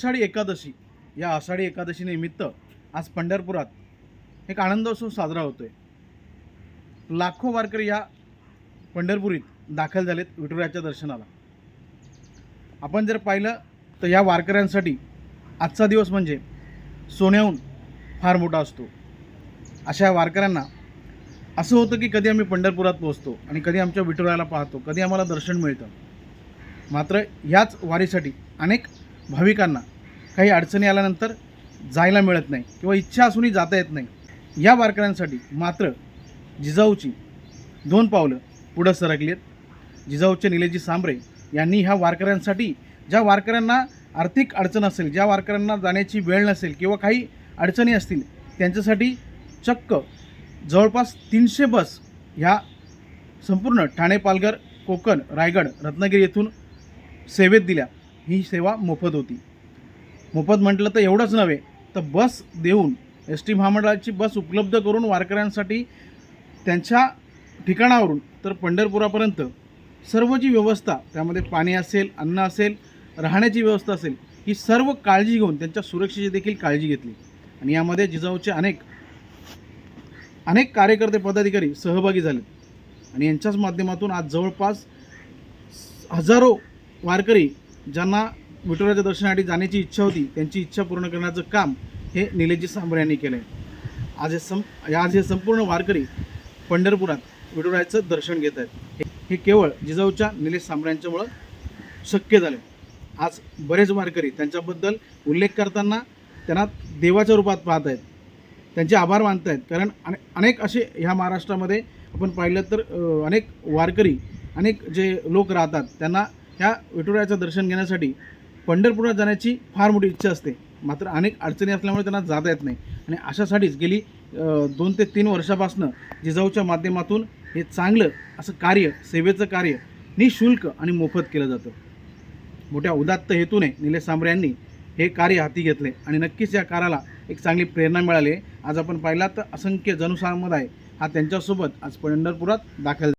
आषाढी एकादशी, या आषाढी एकादशी निमित्त आज पंढरपुरात एक आनंदोत्सव साजरा होतोय। लाखो वारकरी या पंढरपुरीत दाखल झालेत विठुरायाच्या दर्शनाला। आपण जर पाहिलं तर या वारकऱ्यांसाठी आजचा दिवस म्हणजे सोन्याहून फार मोठा असतो। अशा वारकऱ्यांना असं होतं की कधी आम्ही पंढरपुरात पोहोचतो आणि कधी आमच्या विठुरायाला पाहतो, कधी आम्हाला दर्शन मिळतं। मात्र याच वारीसाठी अनेक भाविकांना काही अडचणी आल्यानंतर जायला मिळत नाही किंवा इच्छा असूनही जाता येत नाही। या वारकऱ्यांसाठी मात्र जिजाऊची 2 पावलं पुढे सरकली आहेत। जिजाऊचे निलेजी सांबरे यांनी ह्या वारकऱ्यांसाठी, ज्या वारकऱ्यांना आर्थिक अडचण असेल, ज्या वारकऱ्यांना जाण्याची वेळ नसेल किंवा काही अडचणी असतील, त्यांच्यासाठी चक्क जवळपास 300 बस ह्या संपूर्ण ठाणे, पालघर, कोकण, रायगड, रत्नागिरी येथून सेवेत दिल्या। ही सेवा मोफत होती। मोफत म्हटलं तर एवढंच नव्हे तर बस देऊन एस.टी. महामंडळाची बस उपलब्ध करून वारकऱ्यांसाठी त्यांच्या ठिकाणावरून तर पंढरपुरापर्यंत सर्व जी व्यवस्था, त्यामध्ये पाणी असेल, अन्न असेल, राहण्याची व्यवस्था असेल, ही सर्व काळजी घेऊन त्यांच्या सुरक्षेची देखील काळजी घेतली। आणि यामध्ये जिजाऊचे अनेक कार्यकर्ते, पदाधिकारी सहभागी झालेत। आणि यांच्याच माध्यमातून आज जवळपास हजारो वारकरी ज्यांना विठुरायाच्या दर्शनासाठी जाण्याची इच्छा होती, त्यांची इच्छा पूर्ण करण्याचं काम हे निलेजी सांबरे यांनी केलं आहे। आज हे संपूर्ण वारकरी पंढरपुरात विठुरायाचं दर्शन घेत आहेत। हे केवळ जिजाऊच्या निलेश सांबरे यांच्यामुळं शक्य झालं। आज बरेच वारकरी त्यांच्याबद्दल उल्लेख करताना त्यांना देवाच्या रूपात पाहत आहेत, त्यांचे आभार मानत आहेत। कारण अनेक असे ह्या महाराष्ट्रामध्ये आपण पाहिलं तर अनेक वारकरी, अनेक जे लोक राहतात, त्यांना ह्या विठुरायाचं दर्शन घेण्यासाठी पंढरपुरात जाण्याची फार मोठी इच्छा असते। मात्र अनेक अडचणी असल्यामुळे त्यांना जाता येत नाही। आणि अशासाठीच गेली 2 ते 3 वर्षापासून जिजाऊच्या माध्यमातून हे चांगलं असं कार्य, सेवेचं कार्य निःशुल्क आणि मोफत केलं जातं। मोठ्या उदात्त हेतूने निलेश सांबरे यांनी हे कार्य हाती घेतले आणि नक्कीच या कार्याला एक चांगली प्रेरणा मिळाली। आज आपण पाहिला तर असंख्य जनसमुदाय हा त्यांच्यासोबत आज पंढरपुरात दाखल